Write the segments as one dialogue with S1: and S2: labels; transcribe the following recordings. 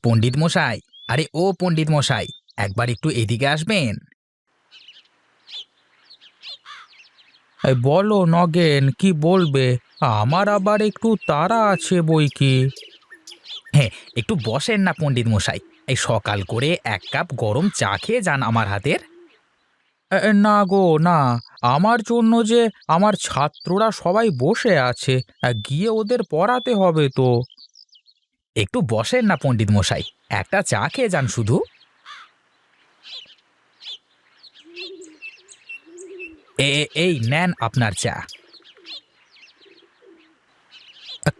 S1: পণ্ডিত মশাই, আরে ও পণ্ডিত মশাই, একবার একটু এদিকে আসবেন। বলো নগেন, কি বলবে? আমার আবার একটু তাড়া আছে বই কি। হ্যাঁ, একটু বসেন না পণ্ডিত মশাই। এই সকাল করে এক কাপ গরম চা খেয়ে যান আমার হাতের। না গো না, আমার জন্য যে আমার ছাত্ররা সবাই বসে আছে, গিয়ে ওদের পড়াতে হবে তো। একটু বসেন না পণ্ডিত মশাই, একটা চা খেয়ে যান শুধু। এই নেন আপনার চা।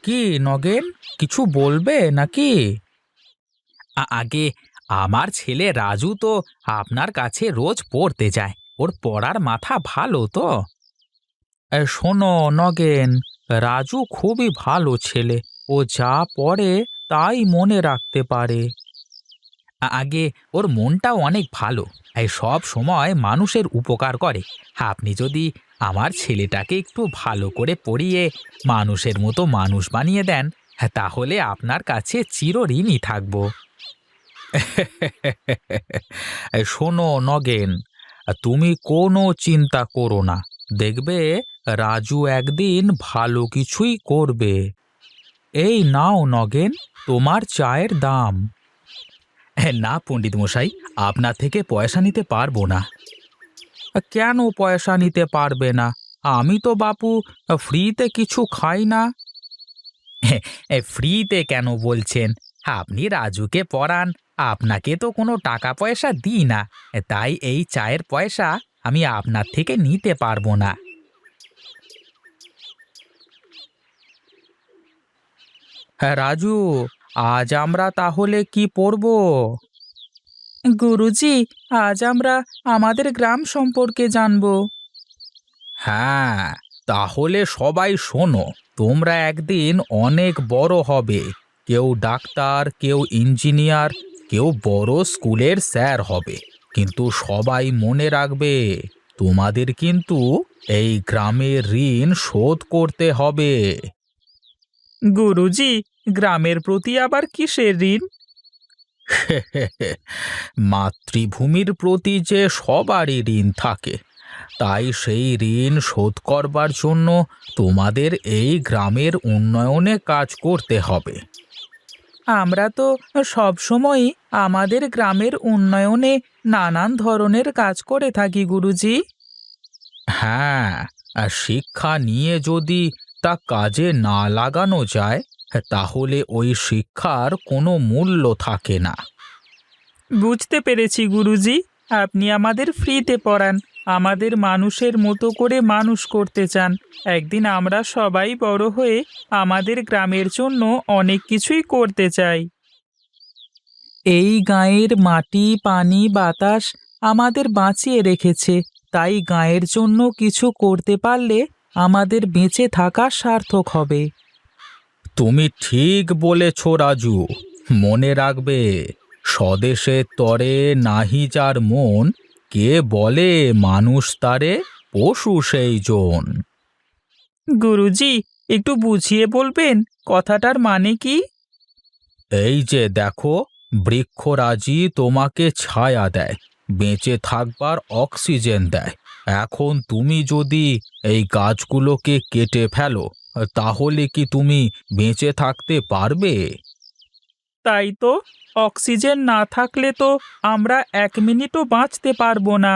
S1: কি নগেন, কিছু বলবে নাকি? আগে আমার ছেলে রাজু তো আপনার কাছে রোজ পড়তে যায়, ওর পড়ার মাথা ভালো তো। শোনো নগেন, রাজু খুবই ভালো ছেলে, ও যা পড়ে তাই মনে রাখতে পারে। আগে ওর মনটাও অনেক ভালো, এই সব সময় মানুষের উপকার করে। আপনি যদি আমার ছেলেটাকে একটু ভালো করে পড়িয়ে মানুষের মতো মানুষ বানিয়ে দেন, তাহলে আপনার কাছে চিরঋণী থাকবো। শোনো নগেন, তুমি কোনো চিন্তা করো না, দেখবে রাজু একদিন ভালো কিছুই করবে। এই নাও নগেন, তোমার চায়ের দাম। না পণ্ডিত মশাই, আপনার থেকে পয়সা নিতে পারবো না। কেন পয়সা নিতে পারবে না? আমি তো বাপু ফ্রিতে কিছু খাই না। ফ্রিতে কেন বলছেন? আপনি রাজুকে পড়ান, আপনাকে তো কোনো টাকা পয়সা দিই না, তাই এই চায়ের পয়সা আমি আপনার থেকে নিতে পারবো না। হ্যাঁ রাজু, আজ আমরা তাহলে কি পড়বো? গুরুজি, আজ আমরা আমাদের গ্রাম সম্পর্কে জানবো। হ্যাঁ, তাহলে সবাই শোনো, তোমরা একদিন অনেক বড় হবে। কেউ ডাক্তার, কেউ ইঞ্জিনিয়ার, কেউ বড় স্কুলের স্যার হবে। কিন্তু সবাই মনে রাখবে, তোমাদের কিন্তু এই গ্রামের ঋণ শোধ করতে হবে। গুরুজি, গ্রামের প্রতি আবার কিসের ঋণ? মাতৃভূমির প্রতি যে সবারই ঋণ থাকে, তাই সেই ঋণ শোধ করবার জন্য তোমাদের এই গ্রামের উন্নয়নে কাজ করতে হবে। আমরা তো সবসময়ই আমাদের গ্রামের উন্নয়নে নানান ধরনের কাজ করে থাকি গুরুজি। হ্যাঁ, আর শিক্ষা নিয়ে যদি তা কাজে না লাগানো যায়, তাহলে ওই শিক্ষার কোনো মূল্য থাকে না। বুঝতে পেরেছি গুরুজি, আপনি আমাদের ফ্রিতে পড়ান, আমাদের মানুষের মতো করে মানুষ করতে চান। একদিন আমরা সবাই বড় হয়ে আমাদের গ্রামের জন্য অনেক কিছুই করতে চাই। এই গাঁয়ের মাটি, পানি, বাতাস আমাদের বাঁচিয়ে রেখেছে, তাই গাঁয়ের জন্য কিছু করতে পারলে আমাদের বেঁচে থাকা সার্থক হবে। তুমি ঠিক বলেছ রাজু, মনে রাখবে, স্বদেশের তরে নাহি যার মন, কে বলে মানুষ তারে পশু সেই জন। গুরুজি, একটু বুঝিয়ে বলবেন কথাটার মানে কি? এই যে দেখো, বৃক্ষরাজি তোমাকে ছায়া দেয়, বেঁচে থাকবার অক্সিজেন দেয়। এখন তুমি যদি এই গাছগুলোকে কেটে ফেলো, তাহলে কি তুমি বেঁচে থাকতে পারবে? তাই তো, অক্সিজেন না থাকলে তো আমরা এক মিনিটও বাঁচতে পারবো না।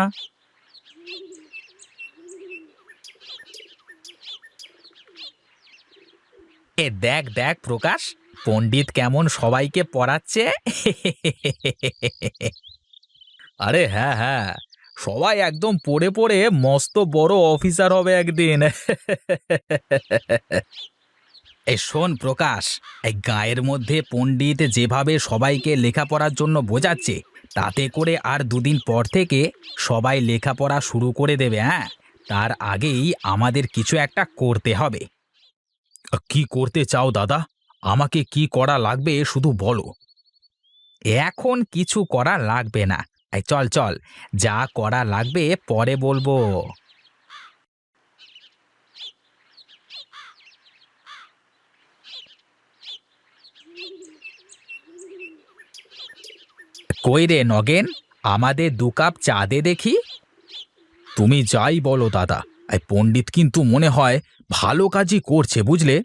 S1: দেখ দেখ প্রকাশ, পণ্ডিত কেমন সবাইকে পড়াচ্ছে। আরে হ্যাঁ হ্যাঁ, সবাই একদম পড়ে পড়ে মস্ত বড় অফিসার হবে একদিন। এই শোন প্রকাশ, এই গায়ের মধ্যে পণ্ডিত যেভাবে সবাইকে লেখাপড়ার জন্য বোঝাচ্ছে, তাতে করে আর দুদিন পর থেকে সবাই লেখাপড়া শুরু করে দেবে। হ্যাঁ, তার আগেই আমাদের কিছু একটা করতে হবে। কি করতে চাও দাদা? আমাকে কি করা লাগবে শুধু বলো। এখন কিছু করা লাগবে না, এই চল চল, যা করা লাগবে পরে বলবো। কই রে নগেন, আমাদের 2 কাপ চা দে দেখি। তুমি যাই বলো দাদা, এই পণ্ডিত কিন্তু মনে হয় ভালো কাজই করছে বুঝলে।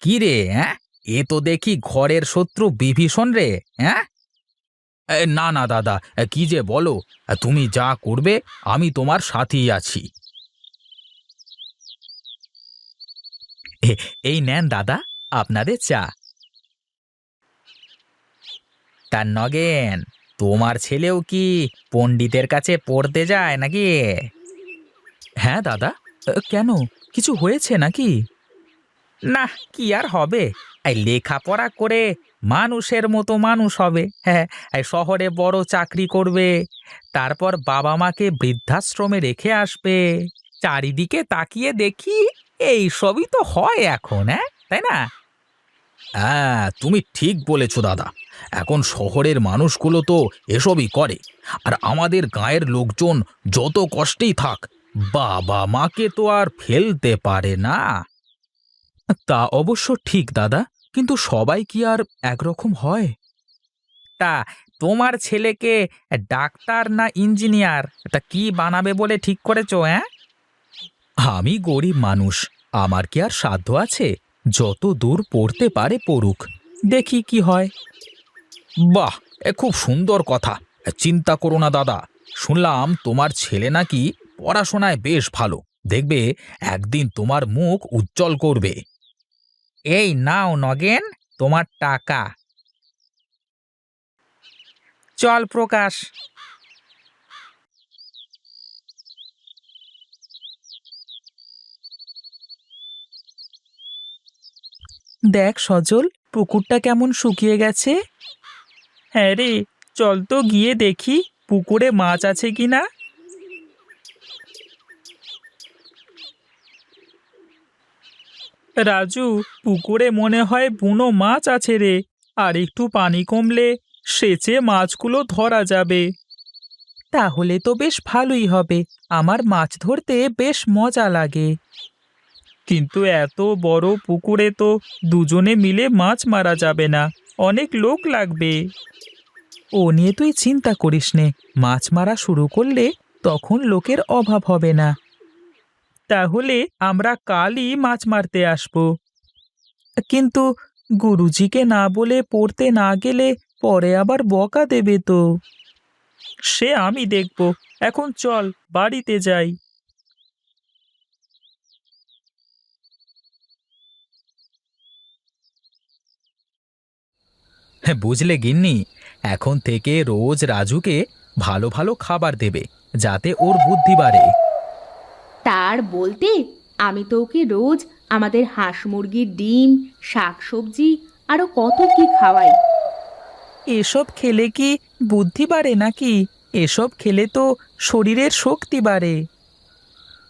S1: কি রে, হ্যাঁ? এ তো দেখি ঘরের শত্রু বিভীষণ রে। হ্যাঁ, না না দাদা, কি যে বলো। তুমি যা করবে আমি তোমার সাথেই আছি। এই নেন দাদা, আপনাদের চা। তার নগেন, তোমার ছেলেও কি পণ্ডিতের কাছে পড়তে যায় নাকি? হ্যাঁ দাদা। কেন, কিছু হয়েছে নাকি? না, কি আর হবে, এই লেখাপড়া করে মানুষের মতো মানুষ হবে। হ্যাঁ, এই শহরে বড় চাকরি করবে, তারপর বাবা মাকে বৃদ্ধাশ্রমে রেখে আসবে। চারিদিকে তাকিয়ে দেখি এই সবই তো হয় এখন, হ্যাঁ, তাই না? হ্যাঁ, তুমি ঠিক বলেছো দাদা। এখন শহরের মানুষগুলো তো এসবই করে। আর আমাদের গাঁয়ের লোকজন যত কষ্টেই থাক, বাবা মাকে তো আর ফেলতে পারে না। তা অবশ্য ঠিক দাদা, কিন্তু সবাই কি আর একরকম হয়? তা তোমার ছেলেকে ডাক্তার না ইঞ্জিনিয়ার, তা কি বানাবে বলে ঠিক করেছো? হ্যাঁ, আমি গরিব মানুষ, আমার কি আর সাধ্য আছে? যত দূর পড়তে পারে পড়ুক, দেখি কি হয়। বাহ, এ খুব সুন্দর কথা। চিন্তা করো না দাদা, শুনলাম তোমার ছেলে নাকি পড়াশোনায় বেশ ভালো। দেখবে একদিন তোমার মুখ উজ্জ্বল করবে। এই নাও নগেন, তোমার টাকা। চল প্রকাশ। দেখ সজল, পুকুরটা কেমন শুকিয়ে গেছে। হ্যাঁ রে, চল তো গিয়ে দেখি পুকুরে মাছ আছে কিনা। রাজু, পুকুরে মনে হয় বুনো মাছ আছে রে। আর একটু পানি কমলে সেচে মাছগুলো ধরা যাবে। তাহলে তো বেশ ভালোই হবে, আমার মাছ ধরতে বেশ মজা লাগে। কিন্তু এত বড় পুকুরে তো দুজনে মিলে মাছ মারা যাবে না, অনেক লোক লাগবে। ও নিয়ে তুই চিন্তা করিস নে, মাছ মারা শুরু করলে তখন লোকের অভাব হবে না। তাহলে আমরা কালই মাছ মারতে আসবো। কিন্তু গুরুজিকে না বলে পড়তে না গেলে পরে আবার বকা দেবে তো। সে আমি দেখব, এখন চল বাড়িতে যাই। হ্যাঁ, বুঝলে গিন্নি, এখন থেকে রোজ রাজুকে ভালো ভালো খাবার দেবে, যাতে ওর বুদ্ধি বাড়ে।
S2: তার বলতে আমি তো ওকে রোজ আমাদের হাঁস মুরগির ডিম, শাকসবজি আরো কত কি খাওয়াই।
S1: এসব খেলে কি বুদ্ধি বাড়ে নাকি? এসব খেলে তো শরীরের শক্তি বাড়ে।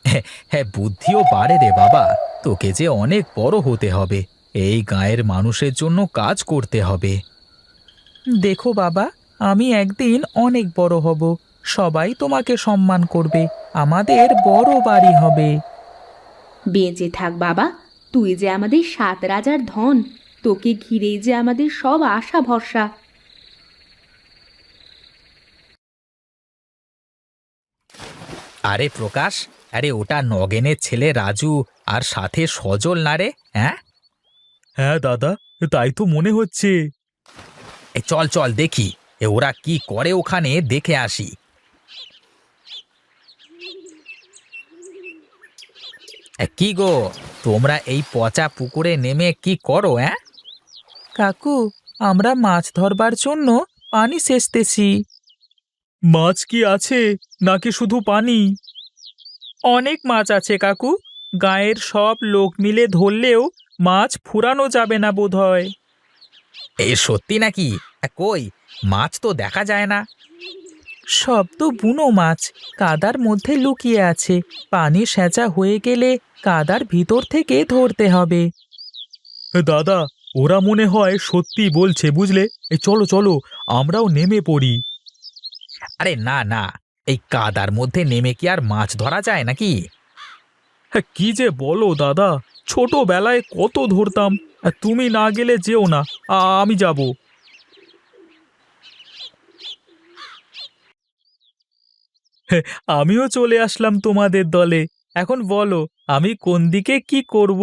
S1: হ্যাঁ, হ্যাঁ, বুদ্ধিও বাড়ে রে বাবা। তোকে যে অনেক বড় হতে হবে, এই গাঁয়ের মানুষের জন্য কাজ করতে হবে। দেখো বাবা, আমি একদিন অনেক বড় হব, সবাই তোমাকে সম্মান করবে, আমাদের বড় বাড়ি হবে।
S2: বেঁচে থাক বাবা, তুই যে আমাদের 7 রাজার ধন, তোকে ঘিরেই যে আমাদের সব আশা ভরসা।
S1: আরে প্রকাশ, আরে ওটা নগেনের ছেলে রাজু, আর সাথে সজল না রে? হ্যাঁ, হ্যাঁ দাদা, তাই তো মনে হচ্ছে। চল চল দেখি, ওরা কি করে ওখানে দেখে আসি। কি গো, তোমরা এই পচা পুকুরে নেমে কি করো? হ্যাঁ কাকু, আমরা মাছ ধরবার জন্য পানি সেচতেছি। মাছ কি আছে নাকি শুধু পানি? অনেক মাছ আছে কাকু, গায়ের সব লোক মিলে ধরলেও মাছ ফুরানো যাবে না বোধহয়। এ সত্যি নাকি? কই, মাছ তো দেখা যায় না। সব তো বুনো মাছ, কাদার মধ্যে লুকিয়ে আছে। পানি সেঁচা হয়ে গেলে কাদার ভিতর থেকে ধরতে হবে। দাদা, ওরা মনে হয় সত্যি বলছে বুঝলে। এই চলো চলো, আমরাও নেমে পড়ি। আরে না না, এই কাদার মধ্যে নেমে কি আর মাছ ধরা যায় নাকি? কি যে বলো দাদা, ছোটবেলায় কত ধরতাম। তুমি না গেলে যেও না, আমি যাব। আমিও চলে আসলাম তোমাদের দলে। এখন বলো, আমি কোন দিকে কি করব?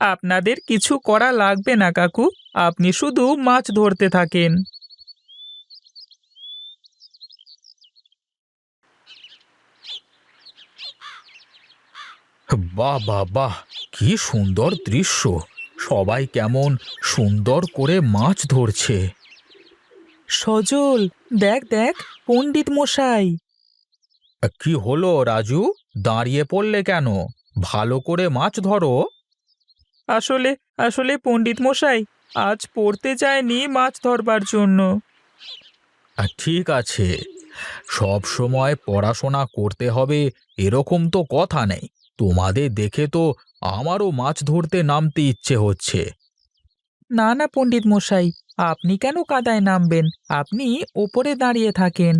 S1: আপনাদের কিছু করা লাগবে না কাকু, আপনি শুধু মাছ ধরতে থাকেন। বাহ বাহ বাহ, কি সুন্দর দৃশ্য! সবাই কেমন সুন্দর করে মাছ ধরছে। সজল, দেখ দেখ, পণ্ডিত মশাই। কি হলো রাজু, দাঁড়িয়ে পড়লে কেন? ভালো করে মাছ ধরো। আসলে আসলে পণ্ডিত মশাই, আজ পড়তে যায়নি মাছ ধরবার জন্য। ঠিক আছে, সব সময় পড়াশোনা করতে হবে এরকম তো কথা নেই। তোমাদের দেখে তো আমারও মাছ ধরতে নামতে ইচ্ছে হচ্ছে। না না পণ্ডিত মশাই, আপনি কেন কাদায় নামবেন? আপনি ওপরে দাঁড়িয়ে থাকেন।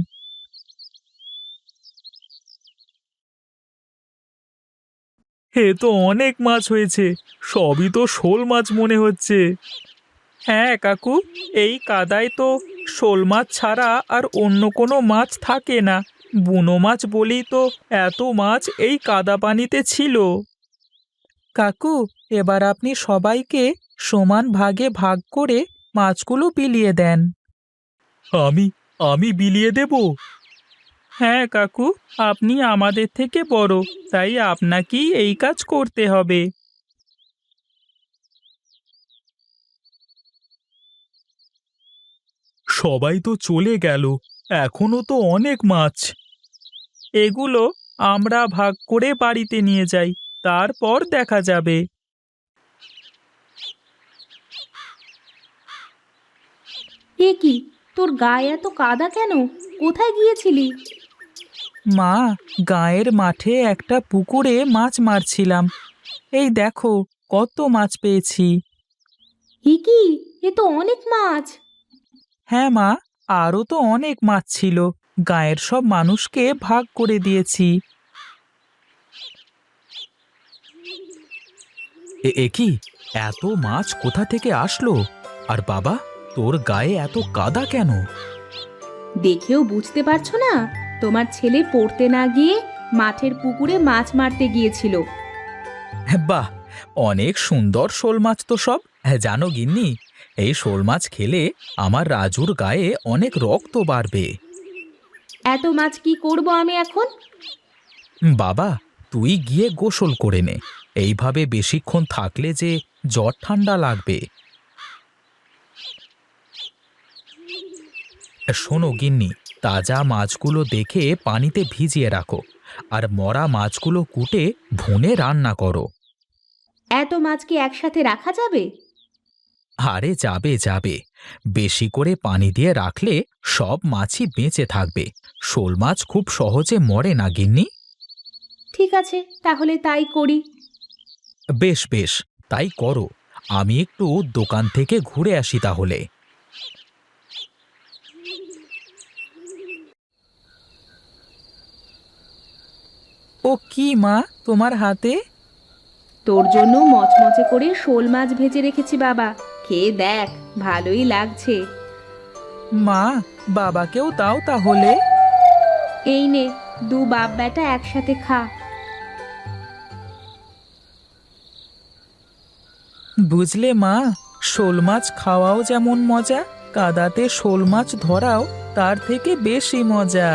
S1: হে তো অনেক মাছ হয়েছে, সবই তো শোল মাছ মনে হচ্ছে। হ্যাঁ কাকু, এই কাদায় তো শোল মাছ ছাড়া আর অন্য কোনো মাছ থাকে না। বুনো মাছ বলেই তো এত মাছ এই কাদা পানিতে ছিল। কাকু, এবার আপনি সবাইকে সমান ভাগে ভাগ করে মাছগুলো বিলিয়ে দেন। আমি আমি বিলিয়ে দেব? হ্যাঁ কাকু, আপনি আমাদের থেকে বড়, তাই আপনাকেই এই কাজ করতে হবে। সবাই তো চলে গেল, এখনো তো অনেক মাছ। এগুলো আমরা ভাগ করে বাড়িতে নিয়ে যাই, তারপর দেখা যাবে।
S2: এ কি, তোর গায়ে এত কাদা কেন? কোথায় গিয়েছিলি?
S1: মা, গায়ের মাঠে একটা পুকুরে মাছ মারছিলাম। এই দেখো, কত মাছ পেয়েছি।
S2: এ কি, এ তো অনেক মাছ!
S1: হ্যাঁ মা, আরও তো অনেক মাছ ছিল, গায়ের সব মানুষকে ভাগ করে দিয়েছি। এ কি, এত মাছ কোথা থেকে আসলো? আর বাবা, তোর গায়ে এত কাদা কেন?
S2: দেখেও বুঝতে পারছো না? তোমার ছেলে পড়তে না গিয়ে মাঠের পুকুরে মাছ মারতে গিয়েছিল।
S1: বাহ, অনেক সুন্দর শোল মাছ তো সব। জানো গিন্নি, এই শোল মাছ খেলে আমার রাজুর গায়ে অনেক রক্ত বাড়বে।
S2: এত মাছ কি করব আমি এখন?
S1: বাবা, তুই গিয়ে গোসল করে নে, এইভাবে বেশিক্ষণ থাকলে যে জ্বর ঠান্ডা লাগবে। শোনো গিন্নি, তাজা মাছগুলো দেখে পানিতে ভিজিয়ে রাখো, আর মরা মাছগুলো কুটে ভুনে রান্না করো।
S2: এত মাছ কি একসাথে রাখা যাবে?
S1: আরে যাবে যাবে, বেশি করে পানি দিয়ে রাখলে সব মাছই বেঁচে থাকবে। শোল মাছ খুব সহজে মরে না গিন্নি।
S2: ঠিক আছে, তাহলে তাই করি।
S1: বেশ বেশ, তাই করো। আমি একটু দোকান থেকে ঘুরে আসি তাহলে। ও কি মা, তোমার হাতে?
S2: তোর জন্য মচমচে করে শোল মাছ ভেজে রেখেছি বাবা, খেয়ে দেখ, ভালোই লাগছে।
S1: মা, বাবাকেও দাও তাহলে।
S2: এই নে, দু বাপ বেটা একসাথে খা।
S1: বুঝলে মা, শোল মাছ খাওয়াও যেমন মজা, কাদাতে শোল মাছ ধরাও তার থেকে বেশি মজা।